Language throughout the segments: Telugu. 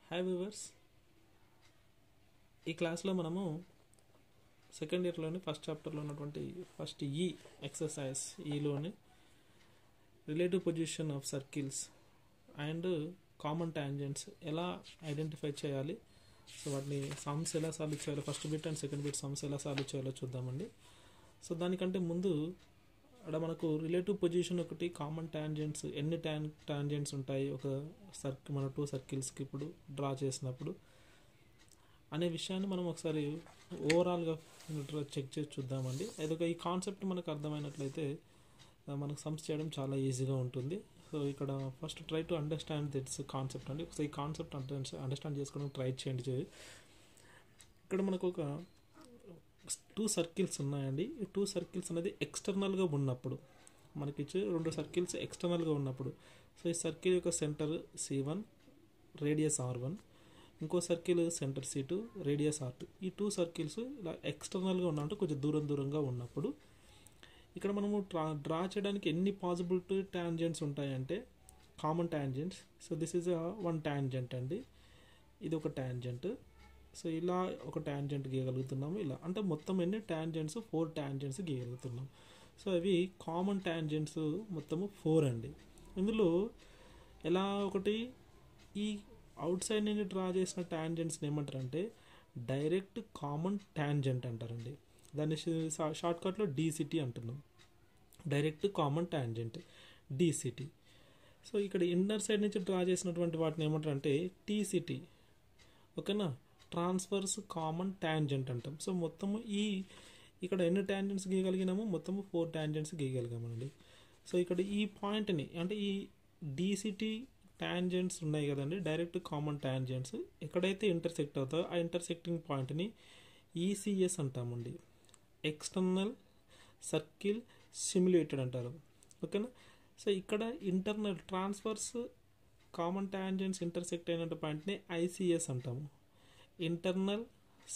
హాయ్ వ్యూవర్స్, ఈ క్లాస్లో మనము సెకండ్ ఇయర్లోని ఫస్ట్ చాప్టర్లో ఉన్నటువంటి ఫస్ట్ ఎక్సర్సైజ్ ఈలోని relative position of circles and common tangents ఎలా ఐడెంటిఫై చేయాలి, సో వాటిని సమ్స్ ఎలా సాల్వ్ చేయాలో, first bit and second bit sums ఎలా సాల్వ్ చేయాలో చూద్దామండి. సో దానికంటే ముందు అక్కడ మనకు రిలేటివ్ పొజిషన్ ఒకటి, కామన్ టాంజెంట్స్ ఎన్ని టాంజెంట్స్ ఉంటాయి ఒక మన టూ సర్కిల్స్కి ఇప్పుడు డ్రా చేసినప్పుడు అనే విషయాన్ని మనం ఒకసారి ఓవరాల్గా చెక్ చేసి చూద్దామండి. అదొక ఈ కాన్సెప్ట్ మనకు అర్థమైనట్లయితే మనకు సమ్స్ చేయడం చాలా ఈజీగా ఉంటుంది. సో ఇక్కడ first try to understand its concept అండి. ఒకసారి ఈ కాన్సెప్ట్ అండర్స్టాండ్ చేసుకోవడానికి ట్రై చేయండి. ఇక్కడ మనకు ఒక టూ సర్కిల్స్ ఉన్నాయండి. ఈ టూ సర్కిల్స్ అనేది ఎక్స్టర్నల్గా ఉన్నప్పుడు, మనకి ఇచ్చే రెండు సర్కిల్స్ ఎక్స్టర్నల్గా ఉన్నప్పుడు, సో ఈ సర్కిల్ యొక్క సెంటర్ C1, రేడియస్ R1, ఇంకో circle centre C2, radius R2. ఈ టూ సర్కిల్స్ ఇలా ఎక్స్టర్నల్గా ఉన్నట్టు కొంచెం దూరంగా ఉన్నప్పుడు ఇక్కడ మనము డ్రా చేయడానికి ఎన్ని పాసిబిలిటీ టాంజెంట్స్ ఉంటాయంటే common tangents. So this is one tangent అండి, ఇది ఒక టాంజెంట్. సో ఇలా ఒక టాంజెంట్ గీయగలుగుతున్నాము. ఇలా అంటే మొత్తం ఎన్ని టాంజెంట్స్, 4 టాంజెంట్స్ గీయగలుగుతున్నాం. సో అవి కామన్ టాంజెంట్స్ మొత్తము 4 అండి. ఇందులో ఎలా ఒకటి ఈ అవుట్ సైడ్ నుంచి డ్రా చేసిన టాంజెంట్స్ని ఏమంటారంటే డైరెక్ట్ కామన్ టాంజెంట్ అంటారండి. దాన్ని షార్ట్కట్లో DCT అంటున్నాం, direct common tangent DCT. So ఇక్కడ ఇన్నర్ సైడ్ నుంచి డ్రా చేసినటువంటి వాటిని ఏమంటారంటే TCT, ఓకేనా, ట్రాన్స్వర్స్ కామన్ టాంజెంట్ అంటాం. సో మొత్తము ఇక్కడ ఎన్ని టాంజెంట్స్ గీయగలిగినాము, మొత్తము 4 టాంజెంట్స్ గీయగలిగామండి. సో ఇక్కడ ఈ పాయింట్ని అంటే ఈ DCT టాంజెంట్స్ ఉన్నాయి కదండి, డైరెక్ట్ కామన్ టాంజెంట్స్, ఎక్కడైతే ఇంటర్సెక్ట్ అవుతాయో ఆ ఇంటర్సెక్టింగ్ పాయింట్ని ECS అంటామండి, ఎక్స్టర్నల్ సర్కిల్ సిమ్యులేటెడ్ అంటారు, ఓకేనా. సో ఇక్కడ internal transverse common tangents intersect అయిన పాయింట్ని ICS అంటాము, ఇంటర్నల్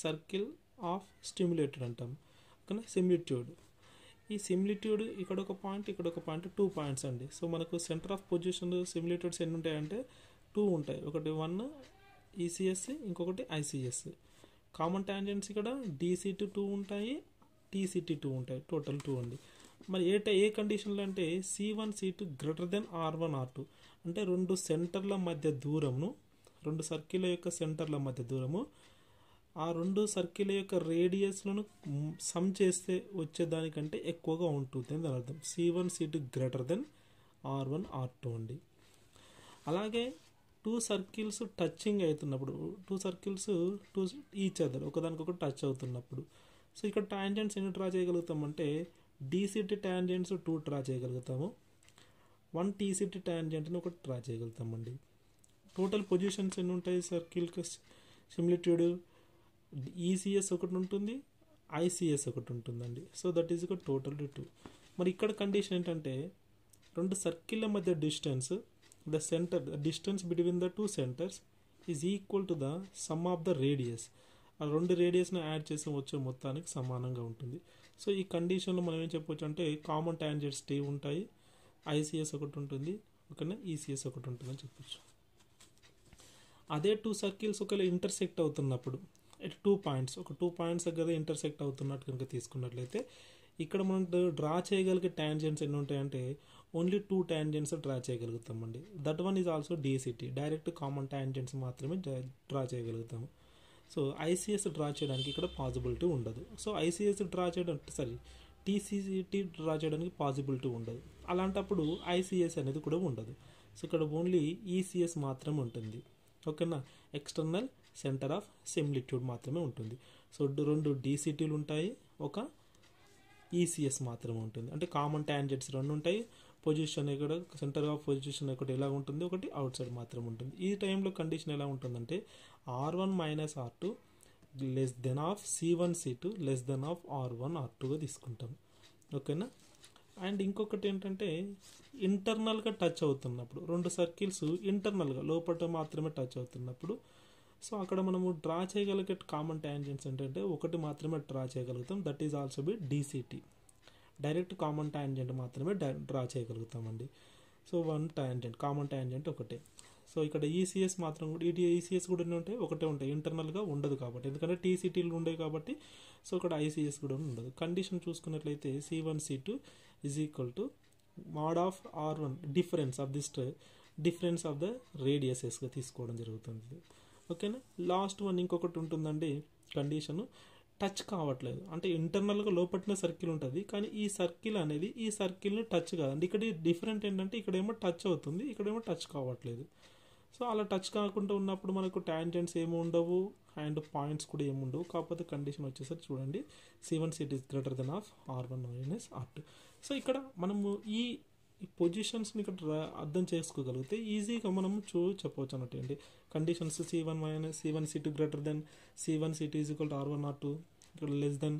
సర్కిల్ ఆఫ్ స్టిమ్యులేటెడ్ అంటాం, ఓకేనా. సిమ్యులిట్యూడ్, ఈ సిమ్యులిట్యూడ్ ఇక్కడ ఒక పాయింట్, ఇక్కడ ఒక పాయింట్, 2 పాయింట్స్ అండి. సో మనకు సెంటర్ ఆఫ్ పొజిషన్ సిమ్యులేటెడ్స్ ఎన్ని ఉంటాయంటే 2 ఉంటాయి, ఒకటి 1 ECS, ఇంకొకటి ICS. కామన్ టాంజెంట్స్ ఇక్కడ DCT 2 ఉంటాయి, TCT 2 ఉంటాయి, టోటల్ 2 అండి. మరి ఏ కండిషన్లో అంటే C1 C2 greater than R1 R2 అంటే రెండు సెంటర్ల మధ్య దూరమును, రెండు సర్కిల్ యొక్క సెంటర్ల మధ్య దూరము ఆ రెండు సర్కిల్ యొక్క రేడియస్లను సమ్ చేస్తే వచ్చేదానికంటే ఎక్కువగా ఉంటుంది అని అర్థం. C1 C2 greater than R1 R2 అండి. అలాగే టూ సర్కిల్స్ టచింగ్ అవుతున్నప్పుడు, టూ సర్కిల్స్ ఈచ్ అదర్ ఒకదానికొకటి టచ్ అవుతున్నప్పుడు, సో ఇక్కడ టాంజెంట్స్ ఎన్ని డ్రా చేయగలుగుతామంటే DCT టాంజెంట్స్ 2 డ్రా చేయగలుగుతాము, 1 TCT టాంజెంట్ని ఒకటి డ్రా చేయగలుగుతామండి. టోటల్ పొజిషన్స్ ఎన్ని ఉంటాయి సర్కిల్కి సిమ్యులిట్యూడ్, ECS ఒకటి ఉంటుంది, ICS ఒకటి ఉంటుందండి. So that is total 2. మరి ఇక్కడ కండిషన్ ఏంటంటే రెండు సర్కిళ్ళ మధ్య distance, the distance between the 2 centres is equal to the sum of the radius. ఆ రెండు రేడియస్ని యాడ్ చేసి వచ్చే మొత్తానికి సమానంగా ఉంటుంది. సో ఈ కండిషన్లో మనం ఏం చెప్పవచ్చు అంటే కామన్ టాంజెంట్స్ 2 ఉంటాయి, ICS ఒకటి ఉంటుంది, ఓకేనా, ECS ఒకటి ఉంటుంది అని చెప్పచ్చు. అదే 2 సర్కిల్స్ ఒకవేళ ఇంటర్సెక్ట్ అవుతున్నప్పుడు, 2 పాయింట్స్, ఒక 2 పాయింట్స్ దగ్గర ఇంటర్సెక్ట్ అవుతున్నట్టు కనుక తీసుకున్నట్లయితే ఇక్కడ మనం డ్రా చేయగలిగే టాంజెంట్స్ ఎన్ని ఉంటాయంటే ఓన్లీ 2 టాంజెంట్స్ డ్రా చేయగలుగుతామండి. That one is also DCT, direct common tangents మాత్రమే డ్రా చేయగలుగుతాము. సో ICS డ్రా చేయడానికి ఇక్కడ పాసిబిలిటీ ఉండదు. సో ICS డ్రా చేయడానికి TCT డ్రా చేయడానికి పాసిబిలిటీ ఉండదు. అలాంటప్పుడు ICS అనేది కూడా ఉండదు. సో ఇక్కడ ఓన్లీ ECS మాత్రమే ఉంటుంది, ఓకేనా, ఎక్స్టర్నల్ సెంటర్ ఆఫ్ సిమ్యులిట్యూడ్ మాత్రమే ఉంటుంది. సో రెండు DCTలు ఉంటాయి, ఒక ECS మాత్రమే ఉంటుంది. అంటే కామన్ టాంజెంట్స్ 2 ఉంటాయి, పొజిషన్ ఇక్కడ సెంటర్ ఆఫ్ పొజిషన్ ఒకటి ఎలా ఉంటుంది, ఒకటి అవుట్ సైడ్ మాత్రం ఉంటుంది. ఈ టైంలో కండిషన్ ఎలా ఉంటుందంటే R1 minus R2 less than of C1 C2 less than of R1 R2గా తీసుకుంటాం, ఓకేనా. అండ్ ఇంకొకటి ఏంటంటే ఇంటర్నల్గా టచ్ అవుతున్నప్పుడు, రెండు సర్కిల్స్ ఇంటర్నల్గా లోపల మాత్రమే టచ్ అవుతున్నప్పుడు, సో అక్కడ మనము డ్రా చేయగలిగే కామన్ టాంజెంట్స్ ఏంటంటే ఒకటి మాత్రమే డ్రా చేయగలుగుతాం, that is also be DCT, direct common tangent మాత్రమే డ్రా చేయగలుగుతామండి. సో 1 టాంజెంట్, కామన్ టాంజెంట్ ఒకటే. సో ఇక్కడ ఈసీఎస్ మాత్రం కూడా ఈసీఎస్ కూడా ఎన్ని ఉంటాయి, ఒకటే ఉంటాయి, ఇంటర్నల్గా ఉండదు కాబట్టి, ఎందుకంటే టీసీటీలు ఉండేవి కాబట్టి. సో ఇక్కడ ఐసీఎస్ కూడా ఉండదు. కండిషన్ చూసుకున్నట్లయితే C1 C2 is equal to mod of R1 difference of the రేడియసెస్గా తీసుకోవడం జరుగుతుంది. ఓకేనా. లాస్ట్ వన్ ఇంకొకటి ఉంటుందండి, కండిషను టచ్ కావట్లేదు, అంటే ఇంటర్నల్గా లోపట్టిన సర్కిల్ ఉంటుంది కానీ ఈ సర్కిల్ అనేది ఈ సర్కిల్ని టచ్ కాదండి. ఇక్కడ డిఫరెంట్ ఏంటంటే ఇక్కడేమో టచ్ అవుతుంది, ఇక్కడేమో టచ్ కావట్లేదు. సో అలా టచ్ కాకుండా ఉన్నప్పుడు మనకు టాంజెంట్స్ ఏమి ఉండవు అండ్ పాయింట్స్ కూడా ఏమి ఉండవు. కాకపోతే కండిషన్ వచ్చేసరికి చూడండి, C1 C2 is greater than of R1 minus R2. So ఇక్కడ మనము ఈ పొజిషన్స్ని ఇక్కడ అర్థం చేసుకోగలిగితే ఈజీగా మనం చెప్పవచ్చు అన్నట్టు అండి. Conditions C1 C2 greater than C1 C2 is equal to R1 R2 ఇక్కడ లెస్ దెన్.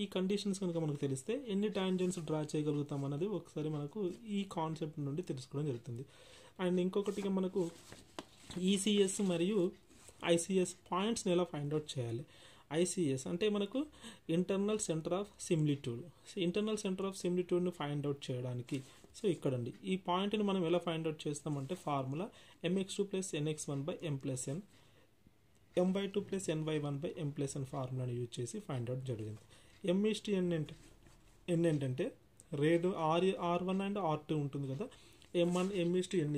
ఈ కండిషన్స్ కనుక మనకు తెలిస్తే ఎన్ని టాంజెంట్స్ డ్రా చేయగలుగుతాం అన్నది ఒకసారి మనకు ఈ కాన్సెప్ట్ నుండి తెలుసుకోవడం జరుగుతుంది. అండ్ ఇంకొకటిగా మనకు ఈసీఎస్ మరియు ఐసీఎస్ పాయింట్స్ని ఎలా ఫైండ్ అవుట్ చేయాలి. ఐసీఎస్ అంటే మనకు internal centre of similitude. Internal centre of సిమిలిట్యూడ్ని ఫైండ్ అవుట్ చేయడానికి సో ఇక్కడండి ఈ పాయింట్ని మనం ఎలా ఫైండ్ అవుట్ చేస్తామంటే formula mx2 + nx1 / m + n m/2 + n/1 / m + n ఫార్ములాని use చేసి ఫైండ్ అవుట్ జరిగింది. m/n ఏంటంటే రేడు R1 అండ్ R2 ఉంటుంది కదా, m/n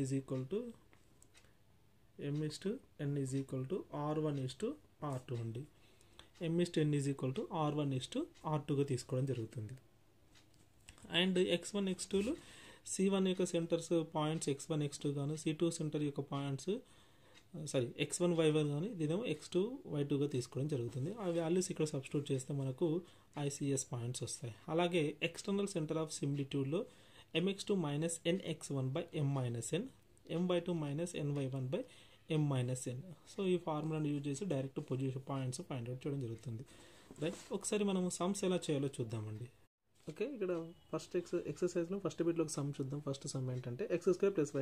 is equal to R1:R2 అండి. m/n ఈజ్ ఈక్వల్ టు R1:R2గా తీసుకోవడం జరుగుతుంది. అండ్ x1 x2లో C1 యొక్క సెంటర్స్ పాయింట్స్ x1 x2 గాను, C2 సెంటర్ యొక్క పాయింట్స్ x1 y1 కానీ ఇదేమో x2 y2గా తీసుకోవడం జరుగుతుంది. ఆ వాల్యూస్ ఇక్కడ సబ్స్టిట్యూట్ చేస్తే మనకు ఐసీఎస్ పాయింట్స్ వస్తాయి. అలాగే ఎక్స్టర్నల్ సెంటర్ ఆఫ్ సిమిలిట్యూడ్లో mx2 - nx1 / m - n m/2 - ny1 / m - n. So ఈ ఫార్ములాని యూజ్ చేసి direct position points find out చేయడం జరుగుతుంది. రైట్. ఒకసారి మనం సమ్స్ ఎలా చేయాలో చూద్దామండి. ఓకే, ఇక్కడ ఫస్ట్ ఎక్సర్సైజ్లో ఫస్ట్ బిట్లోకి సమ్ చూద్దాం. ఫస్ట్ సమ్ ఏంటంటే x² + y²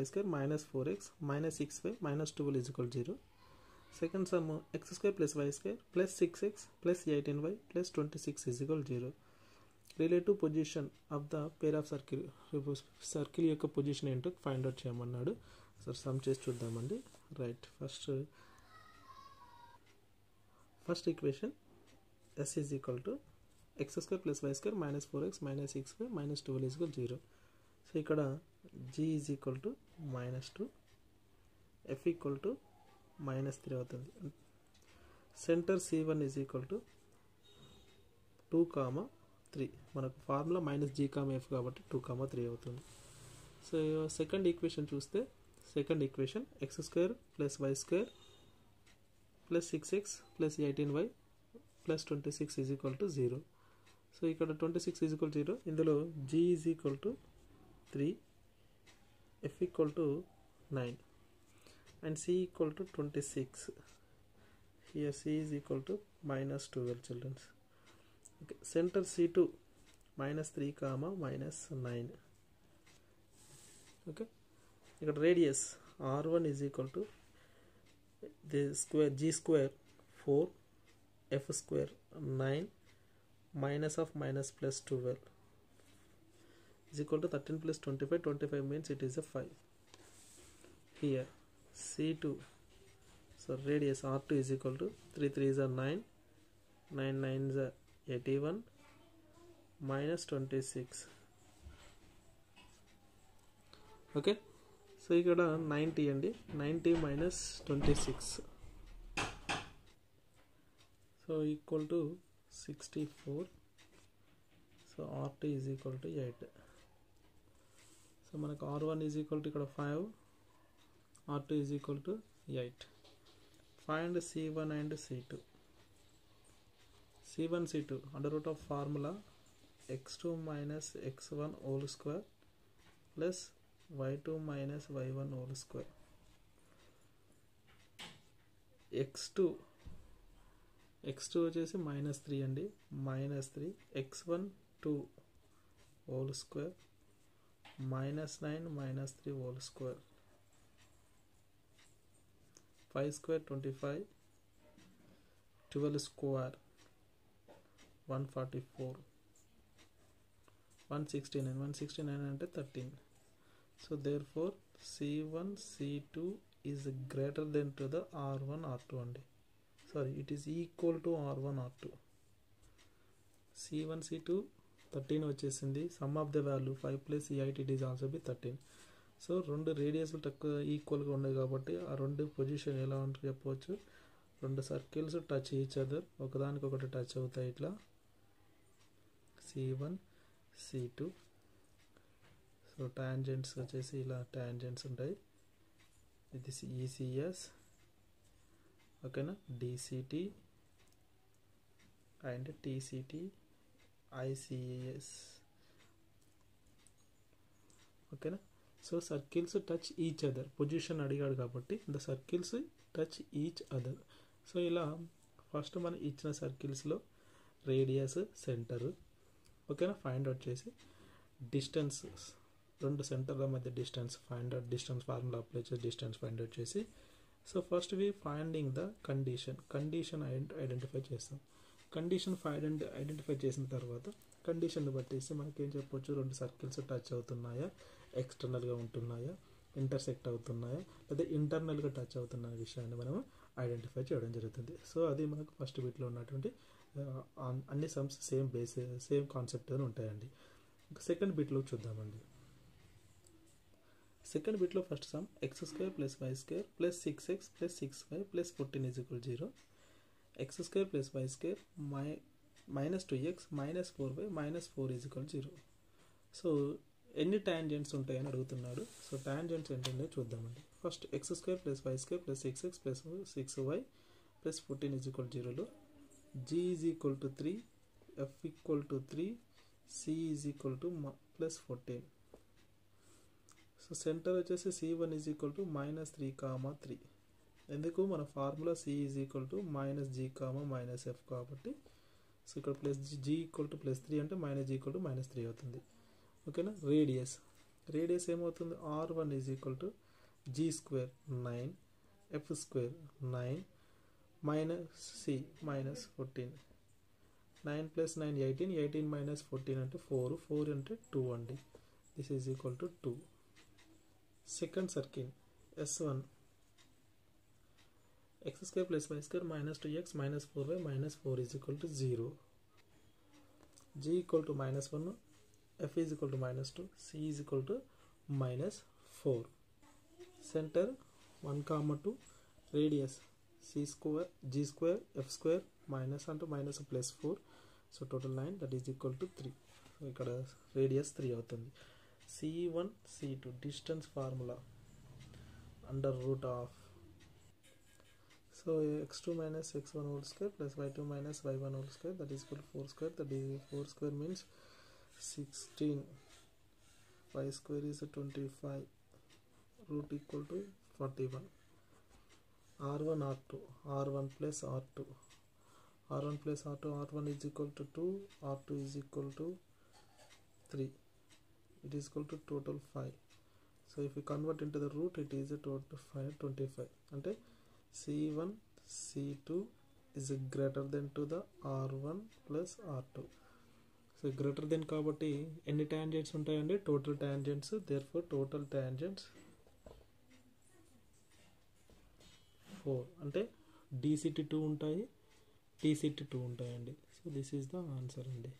- 4x - 6y - 12 = 0. Second some x² + y² + 6x + 18y + 26 = 0. Relative position of the pair of circle యొక్క పొజిషన్ ఏంటో ఫైండ్ అవుట్ చేయమన్నాడు. సో సమ్ చేసి చూద్దామండి. Right. First equation s is equal to x² + y² - 4x - 6y - 12 = 0. So ఇక్కడ g is equal to -2, f equal to -3 అవుతుంది. Centre C1 is equal to 2, 3. మనకు ఫార్ములా -g, f కాబట్టి 2, 3 అవుతుంది. సో సెకండ్ ఈక్వేషన్ చూస్తే second equation x² + y² + 6x + 18y + 26 = 0. So ఇక్కడ 26 = 0. ఇందులో g is equal to 3, f equal to 9 and c equal to 26. Here c is equal to -12 children's. Okay, centre C2 -3, -9. Okay, ఇక్కడ radius R1 is equal to g² 4, f² 9 -(-) is equal to 13 + 25. 25 means it is a 5. Here C2, so radius R2 is equal to 3 3s are 9, 9 9s are 81 -26. Okay, so ఇక్కడ 90 అండి, 90 - 26 so equal to 64. So R2 is equal to 8. So మనకు R1 ఈజ్ ఈక్వల్ టు ఇక్కడ 5, R2 is equal to 8. Find C1 and C2. C1 C2 under root of formula x2 - x1 whole square plus y2 - y1 whole square. x2 వచ్చేసి -3 అండి, -3 x1 2 whole square -9 -3 whole square 5 square 25, 12 square 144, 169 అంటే 13. So therefore C1 C2 is greater than to the R1 R2 అండి. Sorry, it is equal to R1 R2. C1 C2 13 వచ్చేసింది. Sum of the value 5 + E8 it is also be 13. So రెండు రేడియస్లు తక్కువ ఈక్వల్గా ఉన్నాయి కాబట్టి ఆ రెండు పొజిషన్ ఎలా ఉంటుంది చెప్పవచ్చు. రెండు సర్కిల్స్ టచ్ ఈచ్ అదర్, ఒకదానికొకటి టచ్ అవుతాయి ఇట్లా. C1 C2. సో టాంజెంట్స్ వచ్చేసి ఇలా టాంజెంట్స్ ఉంటాయి. ఇది ECS, ఓకేనా, DCT అండ్ TCT, ICS, ఓకేనా. So circles touch each other, position అడిగాడు కాబట్టి the circles touch each other. So ఇలా ఫస్ట్ మనం ఇచ్చిన సర్కిల్స్లో రేడియస్, సెంటరు, ఓకేనా, ఫైండ్ అవుట్ చేసి డిస్టెన్స్, రెండు సెంటర్ల మధ్య distance find out, distance formula apply చేసి డిస్టెన్స్ ఫైండ్ అవుట్ చేసి, so first we finding the condition identify చేస్తాం. కండిషన్ ఐడెంటిఫై చేసిన తర్వాత కండిషన్ బట్టేసి మనకి ఏం చెప్పొచ్చు, రెండు సర్కిల్స్ టచ్ అవుతున్నాయా, ఎక్స్టర్నల్గా ఉంటున్నాయా, ఇంటర్సెక్ట్ అవుతున్నాయా, లేదా ఇంటర్నల్గా టచ్ అవుతున్న విషయాన్ని మనం ఐడెంటిఫై చేయడం జరుగుతుంది. సో అది మనకు ఫస్ట్ బిట్లో ఉన్నటువంటి అన్ని సమ్స్ సేమ్ కాన్సెప్ట్ అని ఉంటాయండి. సెకండ్ బిట్లో చూద్దామండి. సెకండ్ బిట్లో first sum x² + y² + 6x + 6y + 14 = 0. x² + y² -2x -4y -4 = 0. So ఎన్ని టాంజెంట్స్ ఉంటాయని అడుగుతున్నాడు. సో టాంజెంట్స్ ఏంటంటే చూద్దామండి. First x² + y² + 6x + 6y + 14 = 0లో g = 3, f = 3, c = +14. So centre వచ్చేసి C1 = -3, 3. ఎందుకు, మన ఫార్ములా C -g, -f కాబట్టి సో ఇక్కడ g = +3 అంటే -g = -3 అవుతుంది, ఓకేనా. రేడియస్ ఏమవుతుంది, R1 = g² 9, f² 9, c -14. 9 + 9 18, 18 - 14 అంటే 4, 4 అంటే 2 అండి. This is equal to 2. Second circle S1 x² + y² -2x -4y -4 = 0. g = -1, f = -2, c = -4. Centre 1, 2, radius c² g² f² అంటే -+4. So total 9, that is equal to 3. So ఇక్కడ రేడియస్ 3 అవుతుంది. C1 C2 distance formula √, so x2 - x1² + y2 - y1² that is equal to 4². that is 4² means 16, y² is 25, root equal to 41. R1 R2, R1 + R2, R1 + R2, R1 is equal to 2, R2 is equal to 3. It is equal to total 5. So if we convert into the root, it is a total 25. అంటే C1 C2 is greater than to the R1 + R2. So greater than కాబట్టి ఎన్ని టాంజెంట్స్ ఉంటాయండి, total tangents. Therefore total tangents 4, అంటే DCT 2 ఉంటాయి, TCT 2 ఉంటాయండి. So this is the answer అండి.